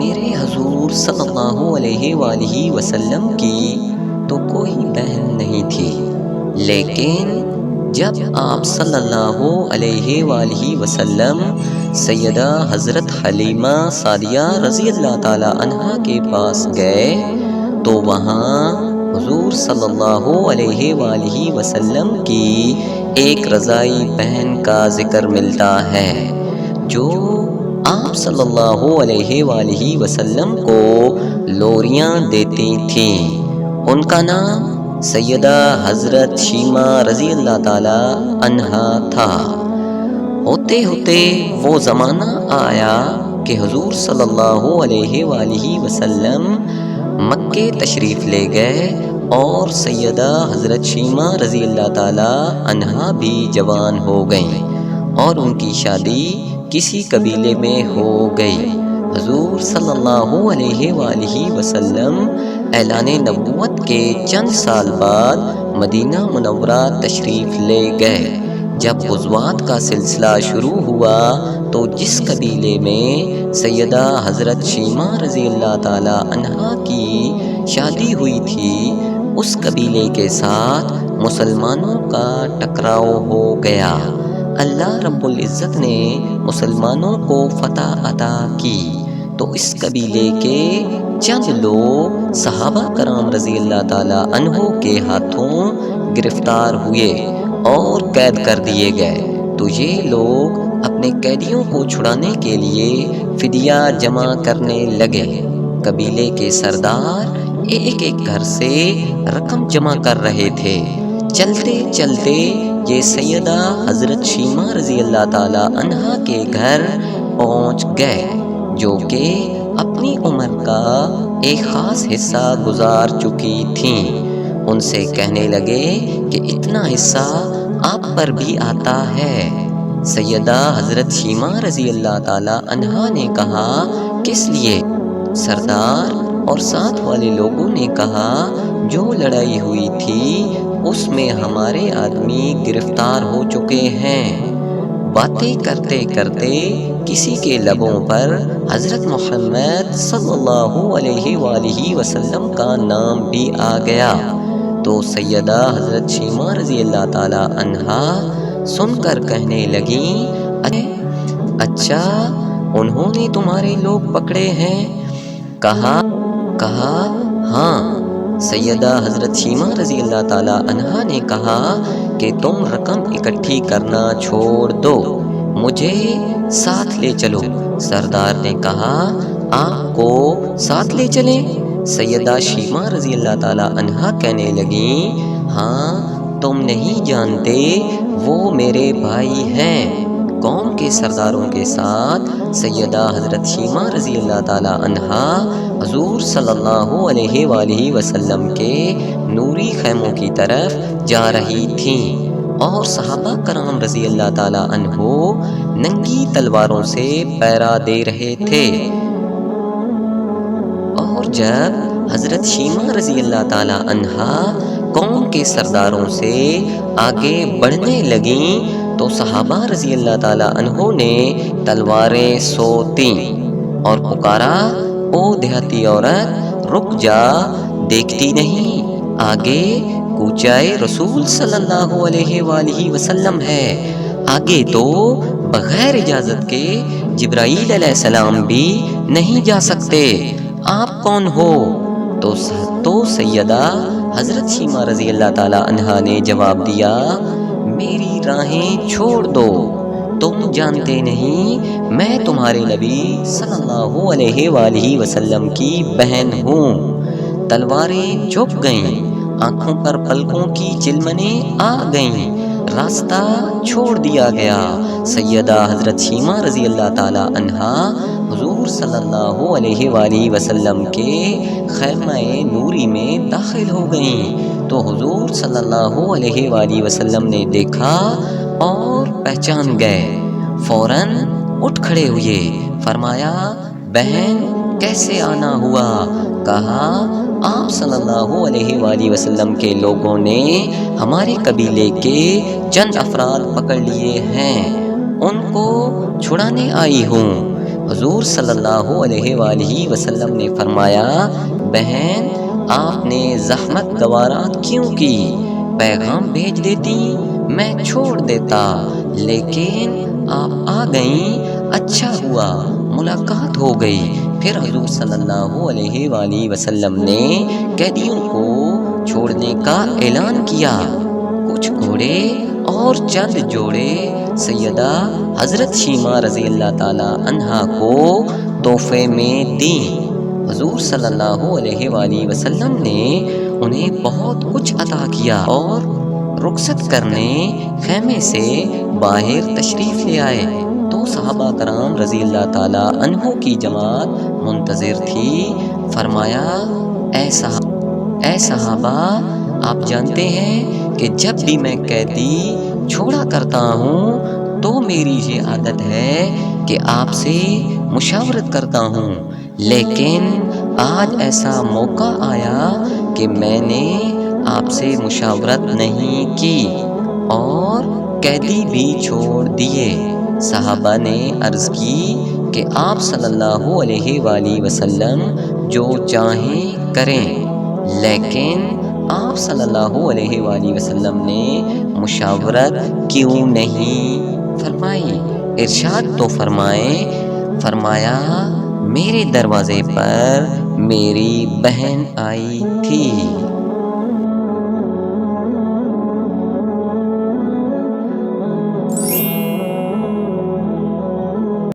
میرے حضور صلی اللہ علیہ وآلہ وسلم کی تو کوئی بہن نہیں تھی، لیکن جب آپ صلی اللہ علیہ وآلہ وسلم سیدہ حضرت حلیمہ سعدیہ رضی اللہ تعالی عنہا کے پاس گئے تو وہاں حضور صلی اللہ علیہ وآلہ وسلم کی ایک رضائی بہن کا ذکر ملتا ہے جو آپ صلی اللہ علیہ وآلہ وسلم کو لوریاں دیتی تھیں۔ ان کا نام سیدہ حضرت شیمہ رضی اللہ تعالی عنہا تھا۔ ہوتے ہوتے وہ زمانہ آیا کہ حضور صلی اللہ علیہ وآلہ وسلم مکے تشریف لے گئے اور سیدہ حضرت شیمہ رضی اللہ تعالی عنہا بھی جوان ہو گئیں اور ان کی شادی کسی قبیلے میں ہو گئی۔ حضور صلی اللہ علیہ وآلہ وسلم اعلان نبوت کے چند سال بعد مدینہ منورہ تشریف لے گئے۔ جب غزوات کا سلسلہ شروع ہوا تو جس قبیلے میں سیدہ حضرت شیمہ رضی اللہ تعالی عنہا کی شادی ہوئی تھی اس قبیلے کے ساتھ مسلمانوں کا ٹکراؤ ہو گیا۔ اللہ رب العزت نے مسلمانوں کو فتح عطا کی تو اس قبیلے کے چند لوگ صحابہ کرام رضی اللہ تعالی عنہ کے ہاتھوں گرفتار ہوئے اور قید کر دیے گئے تو یہ لوگ اپنے قیدیوں کو چھڑانے کے لیے فدیہ جمع کرنے لگے۔ قبیلے کے سردار ایک ایک گھر سے رقم جمع کر رہے تھے۔ چلتے چلتے یہ سیدہ حضرت شیمہ رضی اللہ تعالی عنہا کے گھر پہنچ گئے جو کہ اپنی عمر کا ایک خاص حصہ گزار چکی تھیں۔ ان سے کہنے لگے کہ اتنا حصہ آپ پر بھی آتا ہے۔ سیدہ حضرت شیمہ رضی اللہ تعالی عنہا نے کہا کس لیے؟ سردار اور ساتھ والے لوگوں نے کہا جو لڑائی ہوئی تھی اس میں ہمارے آدمی گرفتار ہو چکے ہیں۔ باتیں کرتے کرتے کسی کے لبوں پر حضرت محمد صلی اللہ علیہ وآلہ وسلم کا نام بھی آ گیا تو سیدہ حضرت شیمہ رضی اللہ تعالی عنہا سن کر کہنے لگیں اچھا انہوں نے تمہارے لوگ پکڑے ہیں؟ کہا ہاں۔ سیدہ حضرت شیمہ رضی اللہ تعالی عنہا نے کہا کہ تم رقم اکٹھی کرنا چھوڑ دو، مجھے ساتھ لے چلو۔ سردار نے کہا آپ کو ساتھ لے چلیں؟ سیدہ شیمہ رضی اللہ تعالی عنہا کہنے لگیں ہاں تم نہیں جانتے وہ میرے بھائی ہیں۔ قوم کے سرداروں کے ساتھ سیدہ حضرت شیمہ رضی اللہ تعالی عنہا حضور صلی اللہ علیہ وآلہ وسلم کے نوری خیموں کی طرف جا رہی تھیں اور صحابہ کرام رضی اللہ تعالی عنہ ننگی تلواروں سے پہرا دے رہے تھے۔ اور جب حضرت شیمہ رضی اللہ تعالی عنہا قوم کے سرداروں سے آگے بڑھنے لگیں تو صحابہ رضی اللہ تعالی عنہ نے تلواریں سوتیں اور پکارا او دیہاتی عورت رک جا، دیکھتی نہیں آگے کوچائے رسول صلی اللہ علیہ وآلہ وسلم ہے، آگے تو بغیر اجازت کے جبرائیل علیہ السلام بھی نہیں جا سکتے، آپ کون ہو؟ تو سیدہ حضرت شیمہ رضی اللہ تعالی عنہا نے جواب دیا میری راہیں چھوڑ دو، تم جانتے نہیں میں تمہارے نبی صلی اللہ علیہ وآلہ وسلم کی بہن ہوں۔ تلواریں جھک گئیں، آنکھوں پر پلکوں کی چلمنیں آ گئیں، راستہ چھوڑ دیا گیا۔ سیدہ حضرت شیمہ رضی اللہ تعالی عنہا حضور صلی اللہ علیہ وآلہ وسلم کے خیمہ نوری میں داخل ہو گئیں تو حضور صلی اللہ علیہ وآلہ وسلم نے دیکھا اور پہچان گئے، فوراً اٹھ کھڑے ہوئے، فرمایا بہن کیسے آنا ہوا؟ کہا آپ صلی اللہ علیہ وآلہ وسلم کے لوگوں نے ہمارے قبیلے کے چند افراد پکڑ لیے ہیں، ان کو چھڑانے آئی ہوں۔ حضور صلی اللہ علیہ وآلہ وسلم نے فرمایا، بہن آپ نے زحمت گوارا کیوں کی؟ پیغام بھیج دیتی میں چھوڑ دیتا، لیکن آپ آ گئیں، اچھا ہوا ملاقات ہو گئی۔ پھر حضور صلی اللہ علیہ وآلہ وسلم نے قیدیوں کو چھوڑنے کا اعلان کیا۔ کچھ گھوڑے اور چند جوڑے سیدہ حضرت شیمہ رضی اللہ تعالی عنہا کو تحفے میں دیں۔ حضور صلی اللہ علیہ وآلہ وسلم نے انہیں بہت کچھ عطا کیا اور رخصت کرنے خیمے سے باہر تشریف لے آئے تو صحابہ کرام رضی اللہ تعالی عنہ کی جماعت منتظر تھی۔ فرمایا، اے صحابہ، آپ جانتے ہیں کہ جب بھی میں قیدی چھوڑا کرتا ہوں تو میری یہ عادت ہے کہ آپ سے مشاورت کرتا ہوں، لیکن آج ایسا موقع آیا کہ میں نے آپ سے مشاورت نہیں کی اور قیدی بھی چھوڑ دیے۔ صحابہ نے عرض کی کہ آپ صلی اللہ علیہ وآلہ وسلم جو چاہیں کریں، لیکن آپ صلی اللہ علیہ وآلہ وسلم نے مشاورت کیوں نہیں فرمائی؟ ارشاد تو فرمایا، میرے دروازے پر میری بہن آئی تھی۔